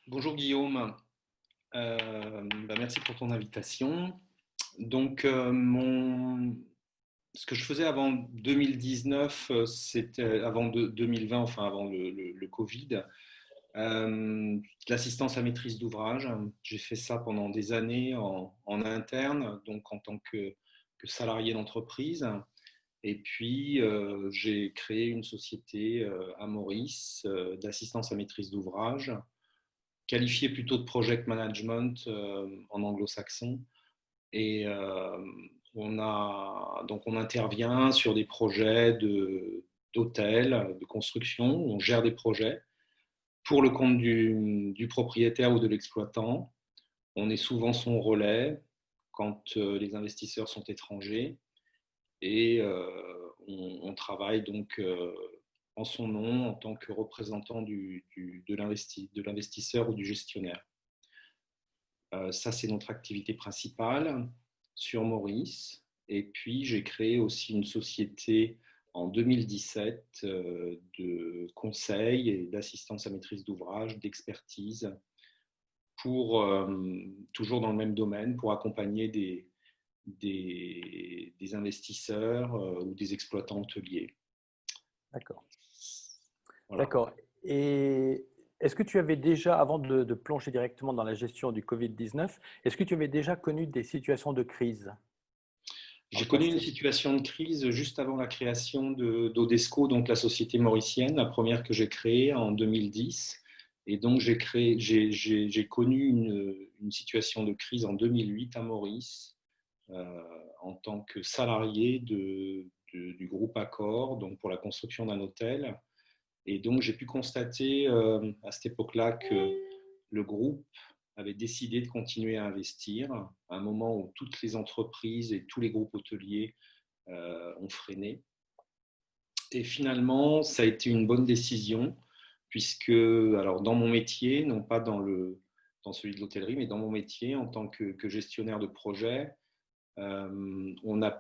Bonjour Guillaume. Merci pour ton invitation. Donc, ce que je faisais avant 2019, c'était avant 2020, enfin avant le Covid, l'assistance à maîtrise d'ouvrage. J'ai fait ça pendant des années en interne, donc en tant que salarié d'entreprise. Et puis, j'ai créé une société à Maurice d'assistance à maîtrise d'ouvrage qualifié plutôt de project management en anglo-saxon. Et on intervient sur des projets d'hôtels, de construction. On gère des projets pour le compte du propriétaire ou de l'exploitant. On est souvent son relais quand les investisseurs sont étrangers et on travaille donc en son nom en tant que représentant de l'investisseur ou du gestionnaire. Ça, c'est notre activité principale sur Maurice. Et puis, j'ai créé aussi une société en 2017 de conseil et d'assistance à maîtrise d'ouvrage, d'expertise, pour, toujours dans le même domaine, pour accompagner des investisseurs ou des exploitants hôteliers. D'accord. Voilà. D'accord. Et est-ce que tu avais déjà, avant de plonger directement dans la gestion du Covid-19, est-ce que tu avais déjà connu des situations de crise dans J'ai le connu une passé? situation de crise juste avant la création d'Odesco, donc la société mauricienne, la première que j'ai créée en 2010. Et donc j'ai connu une situation de crise en 2008 à Maurice, en tant que salarié du groupe Accor, donc pour la construction d'un hôtel. Et donc j'ai pu constater à cette époque-là que le groupe avait décidé de continuer à investir à un moment où toutes les entreprises et tous les groupes hôteliers ont freiné. Et finalement, ça a été une bonne décision, puisque alors dans mon métier, non pas dans celui de l'hôtellerie, mais dans mon métier en tant que gestionnaire de projet, on a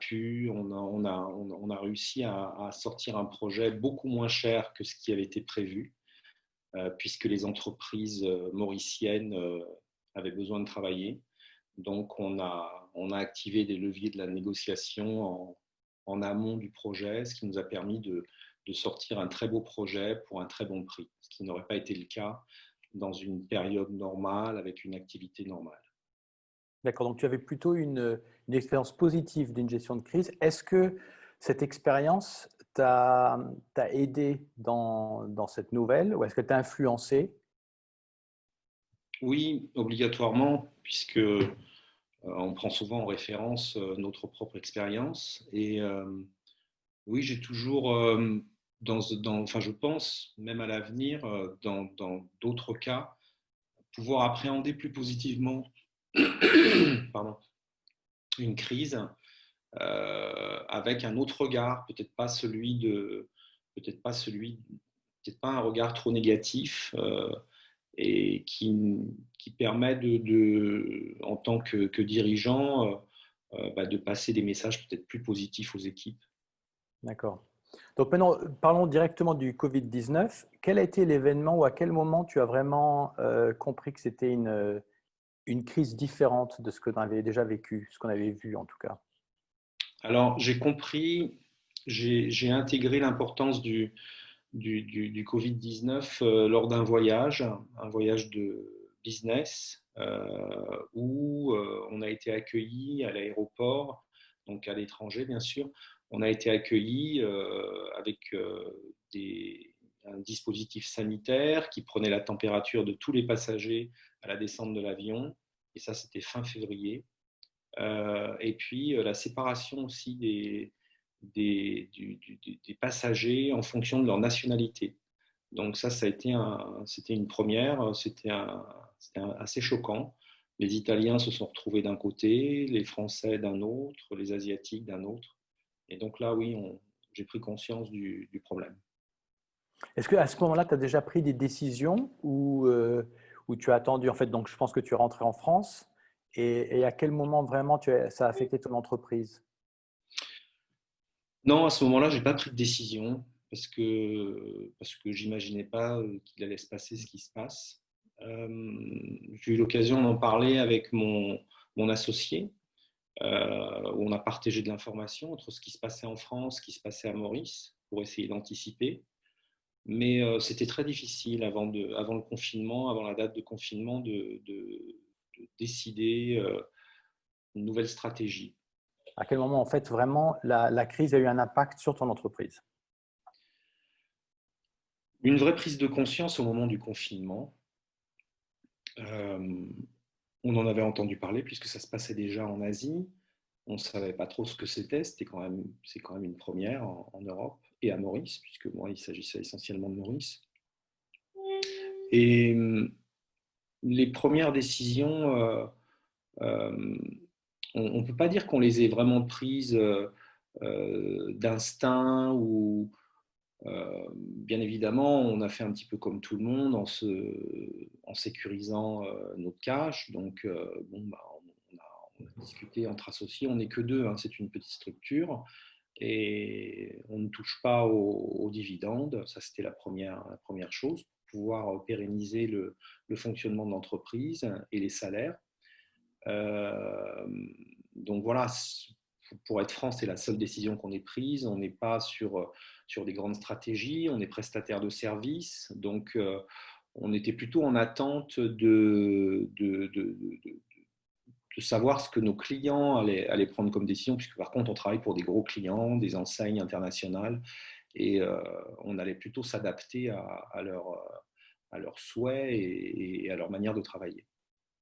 réussi à sortir un projet beaucoup moins cher que ce qui avait été prévu, puisque les entreprises mauriciennes avaient besoin de travailler. Donc, on a activé des leviers de la négociation en amont du projet, ce qui nous a permis de sortir un très beau projet pour un très bon prix, ce qui n'aurait pas été le cas dans une période normale avec une activité normale. D'accord. Donc, tu avais plutôt une expérience positive d'une gestion de crise. Est-ce que cette expérience t'a aidé dans cette nouvelle ou est-ce qu'elle t'a influencé? Oui, obligatoirement, puisque on prend souvent en référence notre propre expérience. Et oui, j'ai toujours, enfin, je pense, même à l'avenir, dans d'autres cas, pouvoir appréhender plus positivement pardon, une crise avec un autre regard, peut-être pas celui, peut-être pas un regard trop négatif et qui permet en tant que dirigeant, de passer des messages peut-être plus positifs aux équipes. D'accord. Donc maintenant, parlons directement du Covid-19. Quel a été l'événement ou à quel moment tu as vraiment compris que c'était une crise différente de ce que tu avais déjà vécu, ce qu'on avait vu en tout cas? Alors, j'ai compris, j'ai intégré l'importance du Covid-19 lors d'un voyage, un voyage de business, où on a été accueillis à l'aéroport, donc à l'étranger bien sûr. On a été accueillis avec un dispositif sanitaire qui prenait la température de tous les passagers à la descente de l'avion. Et ça, c'était fin février. Et puis la séparation aussi des passagers en fonction de leur nationalité. Donc ça a été c'était une première, c'était assez choquant. Les Italiens se sont retrouvés d'un côté, les Français d'un autre, les Asiatiques d'un autre. Et donc là, oui, j'ai pris conscience du problème. Est-ce qu'à ce moment-là, tu as déjà pris des décisions ou tu as attendu? En fait, donc je pense que tu es rentré en France et à quel moment vraiment ça a affecté ton entreprise? Non, à ce moment-là, j'ai pas pris de décision parce que j'imaginais pas qu'il allait se passer ce qui se passe. J'ai eu l'occasion d'en parler avec mon associé, où on a partagé de l'information entre ce qui se passait en France, ce qui se passait à Maurice, pour essayer d'anticiper. Mais c'était très difficile avant le confinement, avant la date de confinement, de décider une nouvelle stratégie. À quel moment, en fait, vraiment, la crise a eu un impact sur ton entreprise? Une vraie prise de conscience au moment du confinement. Euh, on en avait entendu parler puisque ça se passait déjà en Asie. On ne savait pas trop ce que c'était. C'est quand même une première en Europe et à Maurice, puisque moi, il s'agissait essentiellement de Maurice. Et les premières décisions, on ne peut pas dire qu'on les ait vraiment prises d'instinct ou bien évidemment, on a fait un petit peu comme tout le monde en sécurisant notre cash. Donc, bon, bah, on a discuté entre associés. On n'est que deux, hein, c'est une petite structure. Et on ne touche pas aux dividendes. Ça, c'était la première chose, pour pouvoir pérenniser le fonctionnement de l'entreprise et les salaires. Euh, donc voilà, pour être franc, c'est la seule décision qu'on ait prise. On n'est pas sur des grandes stratégies, on est prestataire de services, donc on était plutôt en attente de savoir ce que nos clients allaient prendre comme décision, puisque par contre on travaille pour des gros clients, des enseignes internationales, et on allait plutôt s'adapter à leurs souhaits et à leur manière de travailler.